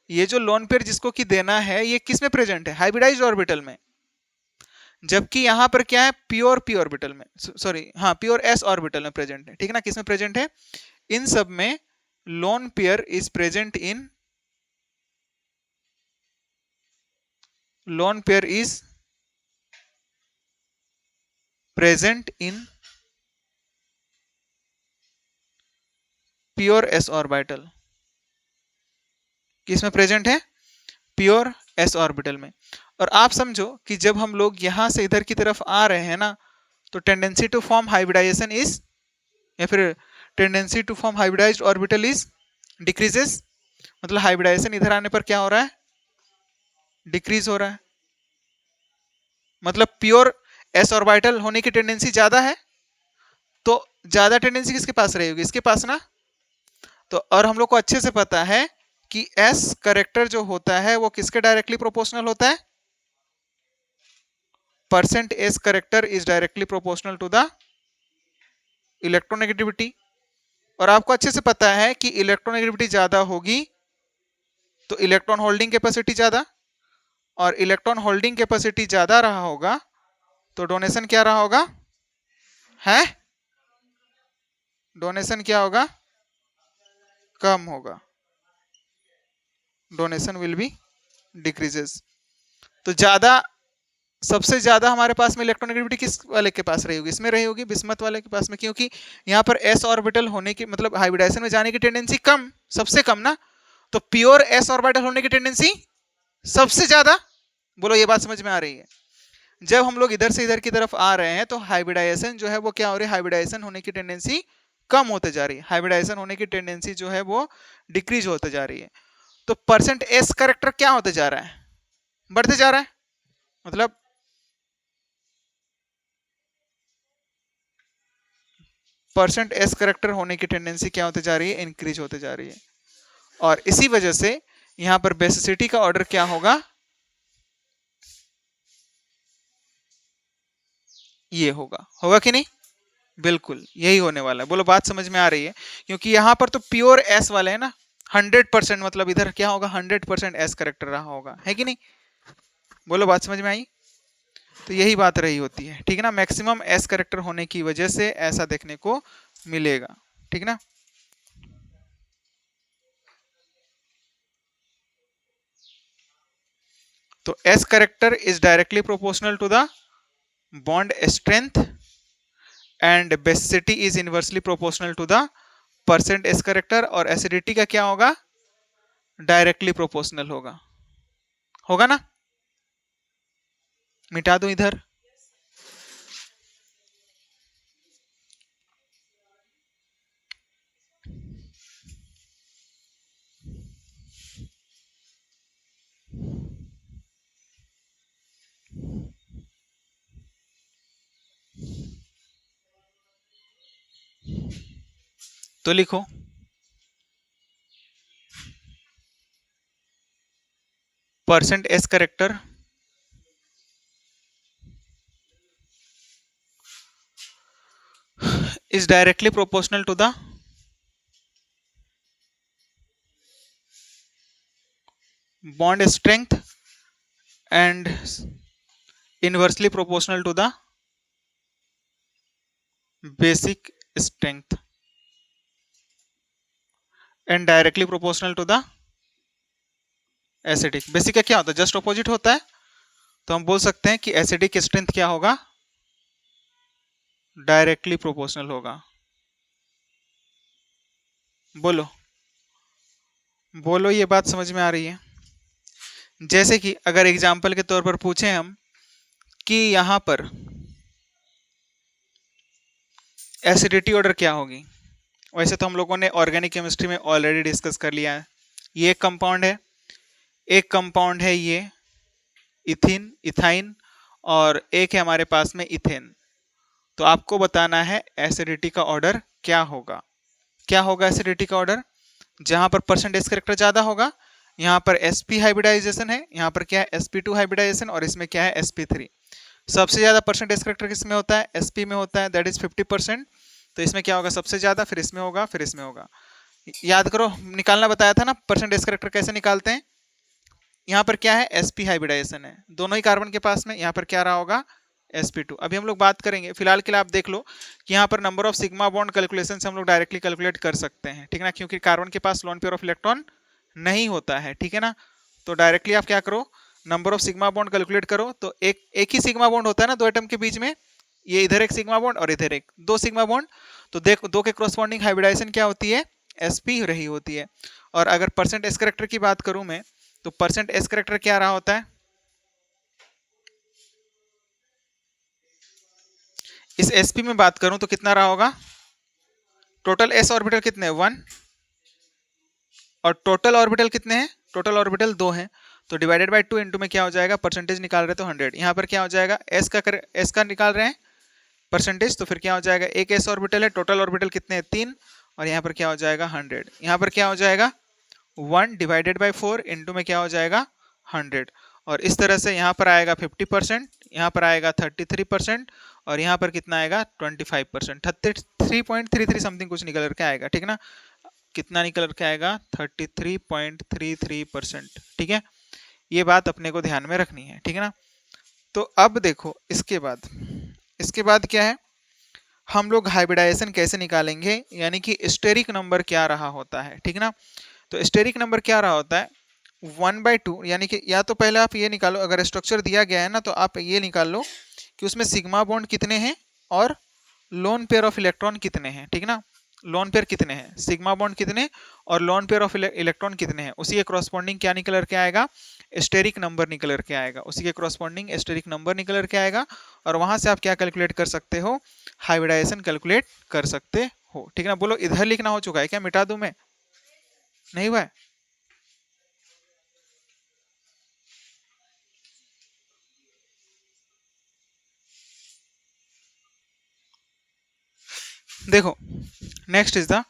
[SPEAKER 1] ये जो लोन पेयर जिसको कि देना है, ये किस में प्रेजेंट है? हाइब्रिडाइज्ड ऑर्बिटल में। जबकि यहां पर क्या है? प्योर पी ऑर्बिटल में, सॉरी हाँ, प्योर एस ऑर्बिटल में प्रेजेंट है, ठीक है ना। किस में प्रेजेंट है? इन सब में loan pair is present in, loan pair is present in pure S orbital. किस में प्रेजेंट है? प्योर एस ऑर्बिटल में। और आप समझो कि जब हम लोग यहां से इधर की तरफ आ रहे हैं ना, तो tendency to form hybridization is, या फिर tendency to form hybridized orbital is decreases. मतलब हाइब्रिडाइजेशन इधर आने पर क्या हो रहा है? डिक्रीज हो रहा है। मतलब प्योर एस ऑर्बिटल होने की टेंडेंसी ज्यादा है, तो ज्यादा टेंडेंसी किसके पास रहेगी? इसके पास ना। तो और हम लोग को अच्छे से पता है कि एस करेक्टर जो होता है वो किसके डायरेक्टली प्रोपोर्शनल होता है? Percent s character is directly proportional to the electronegativity. और आपको अच्छे से पता है कि इलेक्ट्रोनेगेटिविटी ज्यादा होगी तो इलेक्ट्रॉन होल्डिंग कैपेसिटी ज्यादा, और इलेक्ट्रॉन होल्डिंग कैपेसिटी ज्यादा रहा होगा तो डोनेशन क्या रहा होगा? है डोनेशन क्या होगा? कम होगा। Donation will be decreases. तो ज्यादा, सबसे ज्यादा हमारे पास में इलेक्ट्रोनेगेटिविटी किस वाले के पास रही होगी? इसमें रही होगी, बिस्मथ वाले के पास में, क्योंकि यहाँ पर एस ऑर्बिटल होने की मतलब हाइब्रिडाइजेशन में जाने की टेंडेंसी कम, सबसे कम ना। तो प्योर एस ऑर्बिटल होने की टेंडेंसी सबसे ज्यादा। बोलो ये बात समझ में आ रही है? जब हम लोग इधर से इधर की तरफ आ रहे हैं तो हाइब्रिडाइजेशन जो है वो क्या हो रही है? हाइब्रिडाइजेशन होने की टेंडेंसी कम होते जा रही है, हाइब्रिडाइजेशन होने की टेंडेंसी जो है वो डिक्रीज होते जा रही है। तो परसेंट एस करेक्टर क्या होते जा रहा है? बढ़ते जा रहा है। मतलब परसेंट एस करेक्टर होने की टेंडेंसी क्या होते जा रही है, इंक्रीज होते जा रही है। और इसी वजह से यहां पर बेसिसिटी का ऑर्डर क्या होगा, ये होगा, होगा कि नहीं? बिल्कुल यही होने वाला है। बोलो बात समझ में आ रही है? क्योंकि यहां पर तो प्योर एस वाले है ना, 100%, मतलब इधर क्या होगा, 100% एस करेक्टर रहा होगा, है कि नहीं? बोलो बात समझ में आई? तो यही बात रही होती है, ठीक है ना, मैक्सिमम एस करेक्टर होने की वजह से ऐसा देखने को मिलेगा, ठीक ना। तो s character is directly proportional to the bond strength and basicity is inversely proportional to the percent s character, और एसिडिटी का क्या होगा, डायरेक्टली प्रोपोर्शनल होगा, होगा ना। मिटा दूं इधर, तो लिखो percent s character is directly proportional to the bond strength and inversely proportional to the basic strength and directly proportional to the acidic. Basic का क्या होता है, जस्ट ऑपोजिट होता है। तो हम बोल सकते हैं कि एसिडिक स्ट्रेंथ क्या होगा, डायरेक्टली प्रोपोर्शनल होगा। बोलो बोलो, ये बात समझ में आ रही है? जैसे कि अगर एग्जाम्पल के तौर पर पूछें हम कि यहां पर एसिडिटी ऑर्डर क्या होगी, वैसे तो हम लोगों ने ऑर्गेनिक केमिस्ट्री में ऑलरेडी डिस्कस कर लिया है। ये एक कंपाउंड है, एक कंपाउंड है ये इथिन इथाइन, और एक है हमारे पास में इथेन। तो आपको बताना है एसिडिटी का ऑर्डर क्या होगा। क्या होगा एसिडिटी का ऑर्डर, जहां पर परसेंटेज करेक्टर ज्यादा होगा, यहाँ पर sp हाइब्रिडाइजेशन है, यहाँ पर क्या है sp2 हाइब्रिडाइजेशन, और इसमें क्या है sp3। सबसे ज्यादा परसेंटेज करेक्टर किसमें होता है, sp में होता है, दैट इज 50%। तो इसमें क्या होगा, सबसे ज्यादा, फिर इसमें होगा, फिर इसमें होगा। याद करो, निकालना बताया था ना परसेंटेज करेक्टर कैसे निकालते हैं। यहाँ पर क्या है, sp हाइब्रिडाइजेशन है दोनों ही कार्बन के पास में, यहाँ पर क्या रहा होगा, sp2। अभी हम लोग बात करेंगे, फिलहाल के लिए आप देख लो कि यहाँ पर number of sigma bond calculation से हम लोग डायरेक्टली कैलकुलेट कर सकते हैं, ठीक है ना, क्योंकि कार्बन के पास लोन पेयर ऑफ इलेक्ट्रॉन नहीं होता है, ठीक है ना। तो डायरेक्टली आप क्या करो, number of sigma bond calculate करो। तो एक एक ही सिग्मा बॉन्ड होता है ना दो एटम के बीच में, ये इधर एक सिग्मा बॉन्ड और इधर एक, दो सिग्मा बॉन्ड। तो देखो दो के क्रॉसपॉन्डिंग हाइब्रिडाइजेशन क्या होती है, sp रही होती है। और अगर परसेंट एस करेक्टर की बात करूं मैं, तो परसेंट एस करेक्टर क्या रहा होता है, इस sp में बात करूं तो कितना रहा होगा, टोटल s ऑर्बिटल कितने हैं, 1, और टोटल ऑर्बिटल कितने हैं, टोटल ऑर्बिटल 2 हैं। तो डिवाइडेड बाय 2 इंटू में क्या हो जाएगा, परसेंटेज निकाल रहे तो 100। यहाँ पर क्या हो जाएगा, s का निकाल रहे हैं परसेंटेज, तो फिर क्या हो जाएगा, एक s ऑर्बिटल है, टोटल ऑर्बिटल कितने हैं, 3, और यहाँ पर क्या हो जाएगा 100। यहाँ पर क्या हो जाएगा 1 डिवाइडेड बाई 4 इंटू में क्या हो जाएगा 100। और इस तरह से यहाँ पर आएगा 50%, यहाँ पर आएगा 33%, और यहाँ पर कितना आएगा 25%, 33.33 समथिंग कुछ निकल करके आएगा, ठीक है ना। कितना निकल करके आएगा 33.33%, ठीक है। ये बात अपने को ध्यान में रखनी है, ठीक है ना। तो अब देखो इसके बाद क्या है, हम लोग हाइब्रिडाइजेशन कैसे निकालेंगे, यानी कि स्टेरिक नंबर क्या रहा होता है, ठीक है ना। तो स्टेरिक नंबर क्या रहा होता है, 1/2, यानी कि या तो पहले आप ये निकालो, अगर स्ट्रक्चर दिया गया है ना तो आप ये निकाल लो कि उसमें सिग्मा बॉन्ड कितने हैं और लोन पेयर ऑफ इलेक्ट्रॉन कितने हैं, ठीक ना। लोन पेयर कितने हैं, सिग्मा बॉन्ड कितने और लोन पेयर ऑफ इलेक्ट्रॉन कितने हैं, उसी के क्रॉसपॉन्डिंग क्या निकल करके आएगा, स्टेरिक नंबर निकल करके आएगा, उसी के क्रॉसपॉन्डिंग स्टेरिक नंबर निकल करके आएगा। और वहां से आप क्या कैलकुलेट कर सकते हो, हाइब्रिडाइजेशन कैलकुलेट कर सकते हो, ठीक है ना। बोलो इधर लिखना हो चुका है क्या, मिटा दूं मैं, नहीं हुआ है? देखो next is the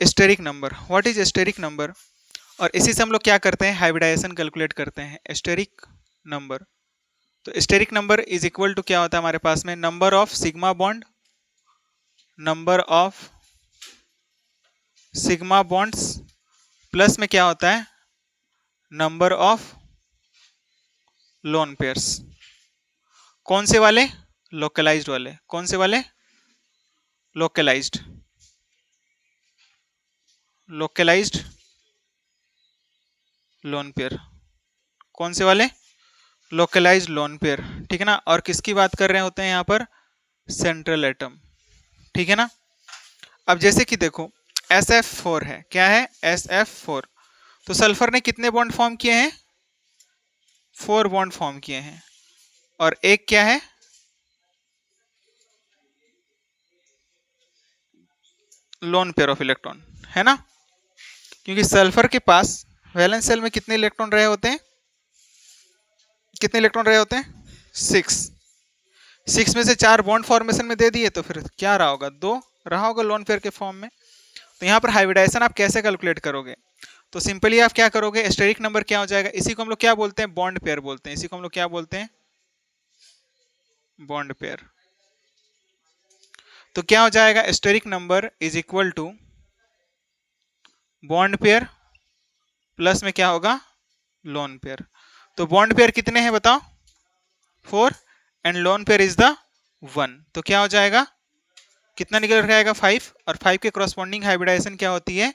[SPEAKER 1] steric number. What is steric number? और इसी से हम लोग क्या करते हैं, हाइब्रिडाइजेशन कैलकुलेट करते हैं। स्टेरिक नंबर, तो steric number is equal to क्या होता है हमारे पास में, number of sigma bond, number of sigma bonds plus में क्या होता है, नंबर ऑफ लोन पेयर्स। कौन से वाले, लोकलाइज्ड वाले। कौन से वाले, लोकलाइज्ड, लोकलाइज्ड लोन पेयर। कौन से वाले, लोकलाइज्ड लोन पेयर, ठीक है ना। और किसकी बात कर रहे होते हैं यहाँ पर, सेंट्रल एटम, ठीक है ना। अब जैसे कि देखो SF4 है, क्या है, SF4। तो सल्फर ने कितने बॉन्ड फॉर्म किए हैं, 4 बॉन्ड फॉर्म किए हैं। और एक क्या है, लोन पेयर ऑफ इलेक्ट्रॉन, है ना। क्योंकि सल्फर के पास वैलेंस शेल में कितने इलेक्ट्रॉन रहे होते हैं, कितने इलेक्ट्रॉन रहे होते हैं, 6 में से 4 बॉन्ड फॉर्मेशन में दे दिए, तो फिर क्या रहा होगा, 2 रहा होगा लोन पेयर के फॉर्म में। तो यहाँ पर हाइब्रिडाइजेशन आप कैसे कैलकुलेट करोगे, तो सिंपली आप क्या करोगे, स्टेरिक नंबर क्या हो जाएगा, इसी को हम लोग क्या बोलते हैं, बॉन्ड पेयर बोलते हैं। इसी को हम लोग क्या बोलते हैं, बॉन्ड पेयर। तो क्या हो जाएगा, steric number is equal to bond pair plus में क्या होगा, लोन पेयर। तो बॉन्ड पेयर कितने हैं बताओ, 4, and lone pair is the 1। तो क्या हो जाएगा, कितना निकल कर आएगा, 5। और 5 के क्रॉसपॉन्डिंग हाइब्रिडाइजेशन क्या होती है,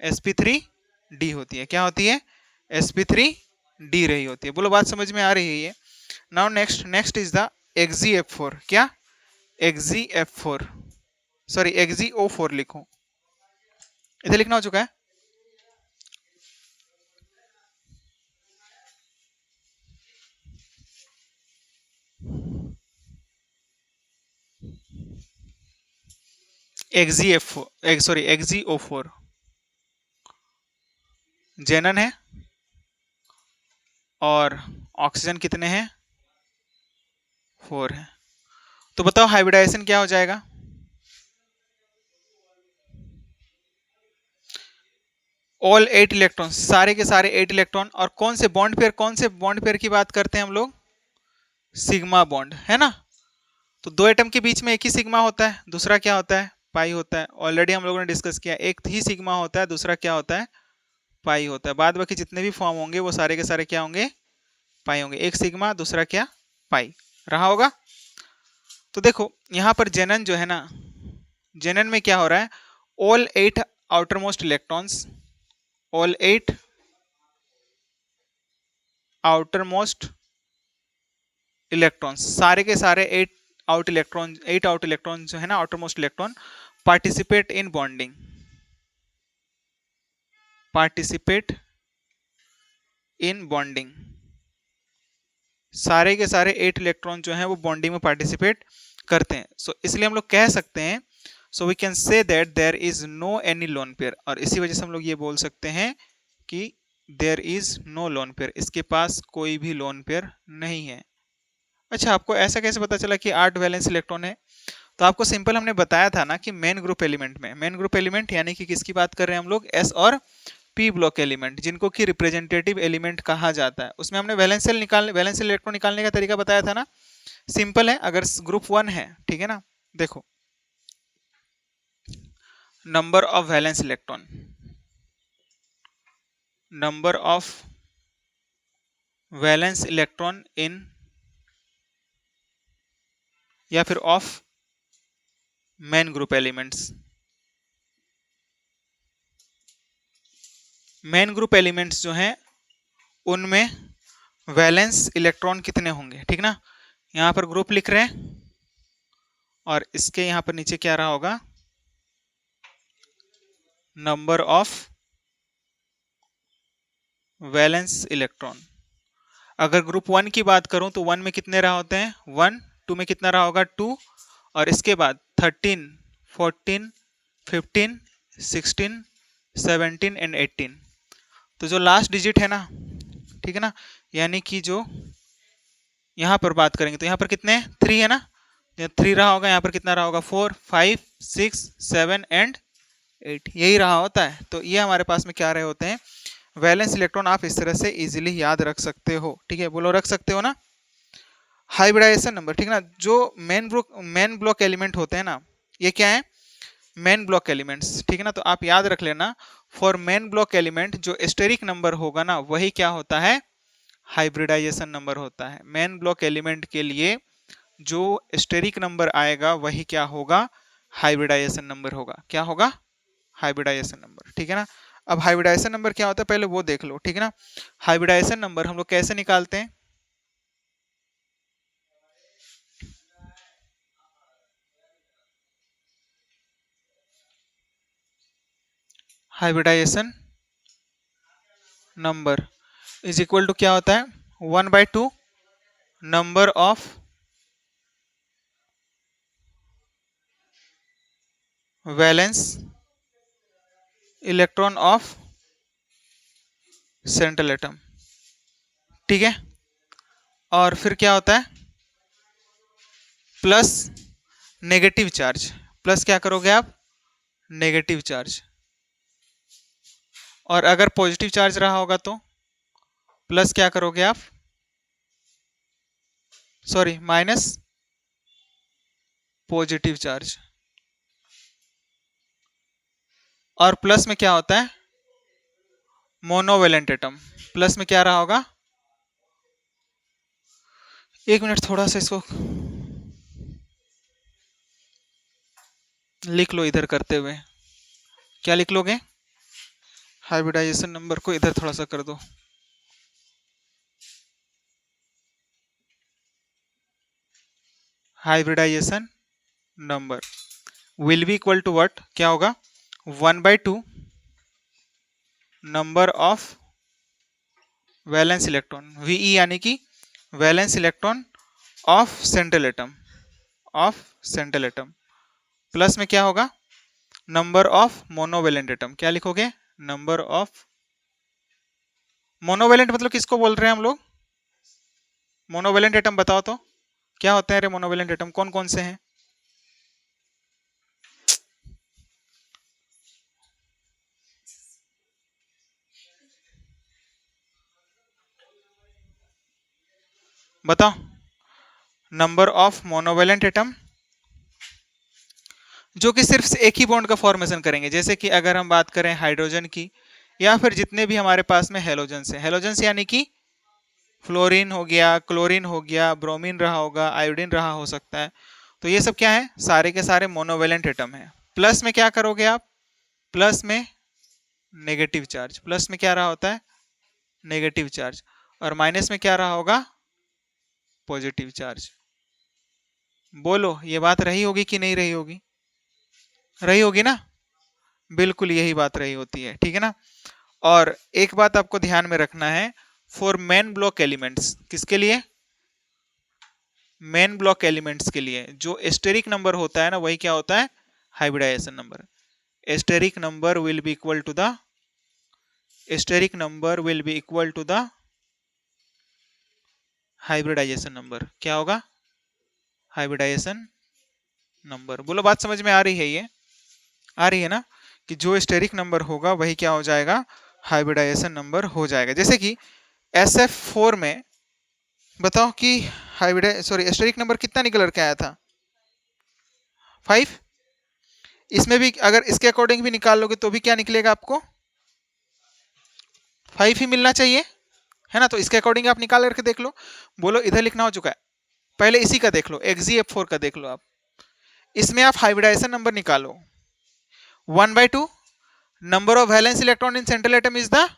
[SPEAKER 1] sp3d होती है। क्या होती है, sp3d रही होती है। बोलो बात समझ में आ रही है ये। Now next is the xgf4। क्या, xgf4, सॉरी xgO4 लिखो, इधर लिखना हो चुका है। xgO4 जेनन है, और ऑक्सीजन कितने हैं, 4 है। तो बताओ हाइब्रिडाइजेशन क्या हो जाएगा, ऑल 8 इलेक्ट्रॉन, सारे के सारे 8 इलेक्ट्रॉन। और कौन से बॉन्ड पेयर, कौन से बॉन्ड पेयर की बात करते हैं हम लोग, सिग्मा बॉन्ड, है ना। तो 2 एटम के बीच में एक ही सिग्मा होता है, दूसरा क्या होता है, पाई होता है। ऑलरेडी हम लोगों ने डिस्कस किया, एक ही सिग्मा होता है, दूसरा क्या होता है, पाई होता है। बाद बाकी जितने भी फॉर्म होंगे वो सारे के सारे क्या होंगे, पाई होंगे। एक सिग्मा, दूसरा क्या, पाई रहा होगा। तो देखो यहाँ पर जेनन जो है ना, जेनन में क्या हो रहा है, all 8 outer most electrons, all 8 outer most electrons, सारे के सारे 8 आउट इलेक्ट्रॉन जो है ना, outer most electron participate in bonding, participate in bonding. सारे के सारे 8 इलेक्ट्रॉन जो हैं वो बॉन्डिंग में पार्टिसिपेट करते हैं। सो इसलिए हम लोग कह सकते हैं, so we can say that there is no any lone pair. और इसी वजह से हम लोग ये बोल सकते हैं कि there is no lone pair, इसके पास कोई भी लोन पेयर नहीं है। अच्छा, आपको ऐसा कैसे पता चला कि 8 वैलेंस इलेक्ट्रॉन है? तो आपको सिंपल हमने बताया था ना कि मेन ग्रुप एलिमेंट में, मेन ग्रुप एलिमेंट यानी कि किसकी बात कर रहे हैं हम लोग, एस और पी ब्लॉक एलिमेंट, जिनको कि रिप्रेजेंटेटिव एलिमेंट कहा जाता है। उसमें हमने वैलेंस इलेक्ट्रॉन निकालने का तरीका बताया था ना, सिंपल है। अगर ग्रुप 1 है, ठीक है ना, देखो number of valence electron, number of valence electron इन, या फिर of main group elements. Main group elements जो हैं उनमें वैलेंस इलेक्ट्रॉन कितने होंगे, ठीक ना। यहां पर ग्रुप लिख रहे हैं, और इसके यहां पर नीचे क्या रहा होगा, नंबर ऑफ वैलेंस इलेक्ट्रॉन। अगर ग्रुप 1 की बात करूं तो 1 में कितने रहा होते हैं, 1, 2 में कितना रहा होगा, 2, और इसके बाद 13, 14, 15, 16, 17 एंड 18। तो जो लास्ट डिजिट है ना, ठीक है ना, यानी कि जो यहां पर बात करेंगे तो यहां पर कितने, 3 है ना, यहाँ 3 रहा होगा, यहाँ पर कितना रहा होगा 4 5 6 7 एंड 8, यही रहा होता है। तो ये हमारे पास में क्या रहे होते हैं, वैलेंस इलेक्ट्रॉन। आप इस तरह से इजीली याद रख सकते हो, ठीक है, बोलो रख सकते हो ना। हाइब्रिडाइजेशन नंबर, ठीक है ना, जो मेन ब्लॉक एलिमेंट होते हैं ना, ये क्या है, मेन ब्लॉक एलिमेंट्स, ठीक है ना। तो आप याद रख लेना, फॉर मेन ब्लॉक एलिमेंट जो स्टेरिक नंबर होगा ना, वही क्या होता है, हाइब्रिडाइजेशन नंबर होता है। मेन ब्लॉक एलिमेंट के लिए जो स्टेरिक नंबर आएगा वही क्या होगा, हाइब्रिडाइजेशन नंबर होगा। क्या होगा, हाइब्रिडाइजेशन नंबर, ठीक है ना। अब हाइब्रिडाइजेशन नंबर क्या होता है पहले वो देख लो, ठीक है ना। हाइब्रिडाइजेशन नंबर हम लोग कैसे निकालते हैं, hybridization number is equal to क्या होता है 1/2 number of valence electron of central atom, ठीक है। और फिर क्या होता है प्लस नेगेटिव चार्ज, प्लस क्या करोगे आप, नेगेटिव चार्ज। और अगर पॉजिटिव चार्ज रहा होगा तो प्लस क्या करोगे आप, सॉरी माइनस पॉजिटिव चार्ज। और प्लस में क्या होता है मोनोवेलेंट एटम, प्लस में क्या रहा होगा, एक मिनट थोड़ा सा इसको लिख लो इधर करते हुए। क्या लिख लोगे, हाइब्रिडाइजेशन नंबर को इधर थोड़ा सा कर दो, hybridization number will be equal to what, क्या होगा 1/2 number of valence electron, VE यानी कि valence electron of central atom, of central atom. Plus में क्या होगा नंबर ऑफ मोनोवेलेंट एटम, क्या लिखोगे नंबर ऑफ मोनोवेलेंट, मतलब किसको बोल रहे हैं हम लोग, मोनोवेलेंट एटम बताओ तो क्या होते हैं रे मोनोवेलेंट एटम, कौन कौन से हैं, बताओ। नंबर ऑफ मोनोवेलेंट एटम जो कि सिर्फ एक ही बॉन्ड का फॉर्मेशन करेंगे, जैसे कि अगर हम बात करें हाइड्रोजन की, या फिर जितने भी हमारे पास में हेलोजेंस हैं, हेलोजेंस यानी कि फ्लोरीन हो गया, क्लोरीन हो गया, ब्रोमीन रहा होगा, आयोडीन रहा हो सकता है। तो ये सब क्या है, सारे के सारे मोनोवेलेंट एटम है। प्लस में क्या करोगे आप, प्लस में नेगेटिव चार्ज, प्लस में क्या रहा होता है नेगेटिव चार्ज, और माइनस में क्या रहा होगा पॉजिटिव चार्ज। बोलो ये बात रही होगी कि नहीं रही होगी, रही होगी ना, बिल्कुल यही बात रही होती है, ठीक है ना। और एक बात आपको ध्यान में रखना है, फॉर मेन ब्लॉक एलिमेंट्स, किसके लिए, मेन ब्लॉक एलिमेंट्स के लिए जो एस्टेरिक नंबर होता है ना, वही क्या होता है hybridization number. Steric number will be equal to the, steric number will be equal to the hybridization number, क्या होगा हाइब्रिडाइजेशन नंबर। बोलो बात समझ में आ रही है, ये आ रही है ना, कि जो स्टेरिक नंबर होगा वही क्या हो जाएगा, हाइब्रिडाइजेशन नंबर हो जाएगा। जैसे कि SF4 में बताओ कि हाइब्रिड सॉरी स्टेरिक नंबर कितना निकल करके आया था 5, इसमें भी अगर इसके अकॉर्डिंग भी निकाल लोगे तो भी क्या निकलेगा आपको 5 ही मिलना चाहिए, है ना। तो इसके अकॉर्डिंग आप निकाल करके देख लो। बोलो इधर लिखना हो चुका है, पहले इसी का देख लो, XgF4 का देख लो आप, इसमें आप हाइब्रिडाइजेशन नंबर निकालो 1/2 number of valence electron in central atom is the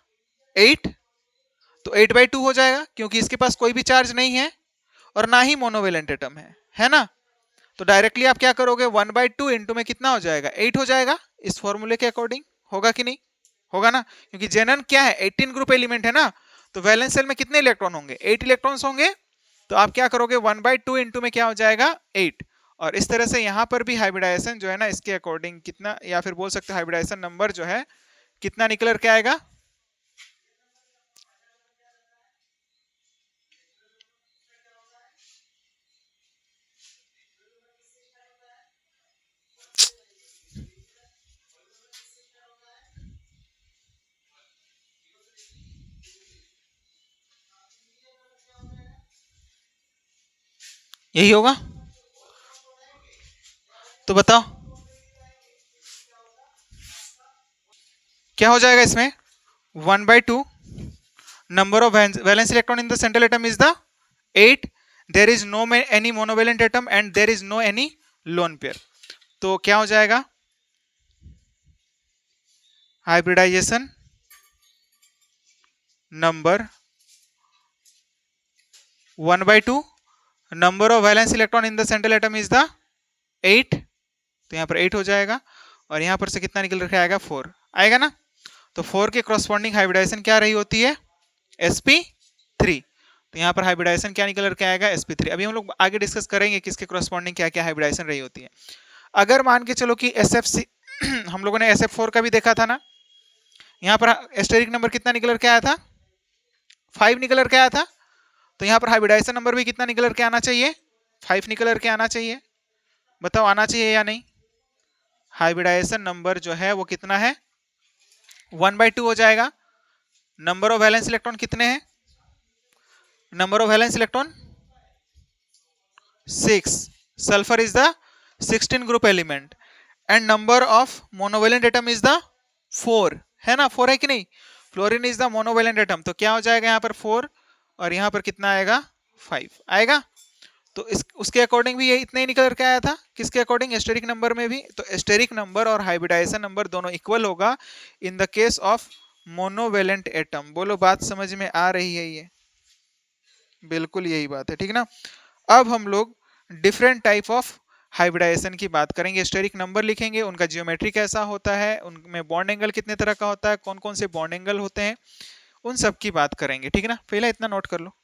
[SPEAKER 1] 8, तो 8/2 हो जाएगा क्योंकि इसके पास कोई भी चार्ज नहीं है और ना ही मोनोवेलेंट एटम है ना। तो डायरेक्टली आप क्या करोगे 1/2 इंटू में कितना हो जाएगा 8 हो जाएगा, इस फॉर्मूले के अकॉर्डिंग होगा कि नहीं, होगा ना, क्योंकि जेनन क्या है 18 ग्रुप एलिमेंट है ना। तो वैलेंस सेल में कितने इलेक्ट्रॉन होंगे 8 इलेक्ट्रॉन्स होंगे। तो आप क्या करोगे 1/2 इंटू में क्या हो जाएगा 8। और इस तरह से यहाँ पर भी हाइब्रिडाइजेशन जो है ना इसके अकॉर्डिंग कितना, या फिर बोल सकते हैं हाइब्रिडाइजेशन नंबर जो है कितना निकल के आएगा, यही होगा, तो बताओ क्या हो जाएगा इसमें। 1/2 number of valence electron in the central atom is the 8, there is no any monovalent atom and there is no any lone pair, तो क्या हो जाएगा, hybridization number 1/2 number of valence electron in the central atom is the 8, तो यहाँ पर 8 हो जाएगा और यहाँ पर से कितना निकल रखा आएगा 4 आएगा ना, तो 4 के क्रॉसपॉन्डिंग हाइब्रिडाइजेशन क्या रही होती है, sp3, तो यहाँ पर हाइब्रिडाइजेशन क्या निकल के आएगा, sp3। अभी हम लोग आगे डिस्कस करेंगे कि इसके क्रॉसपॉन्डिंग क्या क्या हाइब्रिडाइजेशन रही होती है। अगर मान के चलो कि sfc हम लोगों ने sf4 का भी देखा था ना, यहाँ पर एस्टेरिक नंबर कितना निकल के आया था, 5 निकल के आया था, तो यहाँ पर हाइब्रिडाइजेशन नंबर भी कितना निकल के आना चाहिए, 5 निकल के आना चाहिए, बताओ आना चाहिए या नहीं। हाइब्रिडाइजेशन नंबर जो है वो कितना है, 1/2 हो जाएगा। नंबर ऑफ वैलेंस इलेक्ट्रॉन कितने हैं, number of valence electron 6, sulphur is the 16 group element and number of monovalent atom is the 4, है ना, 4 है कि नहीं, fluorine is the monovalent atom, तो क्या हो जाएगा यहाँ पर 4 और यहाँ पर कितना आएगा 5 आएगा, तो इस उसके अकॉर्डिंग भी ये इतना ही निकल के आया था, किसके अकॉर्डिंग, एस्टेरिक नंबर में भी, तो एस्टेरिक नंबर और हाइब्रिडाइजेशन नंबर दोनों इक्वल होगा in the case of monovalent atom. बोलो बात समझ में आ रही है, ये बिल्कुल यही बात है, ठीक ना। अब हम लोग डिफरेंट टाइप ऑफ हाइब्रिडाइजेशन की बात करेंगे, एस्टेरिक नंबर लिखेंगे, उनका जियोमेट्री कैसा होता है, उनमें बॉन्ड एंगल कितने तरह का होता है, कौन कौन से बॉन्ड एंगल होते हैं, उन सब की बात करेंगे, ठीक है ना। पहले इतना नोट कर लो।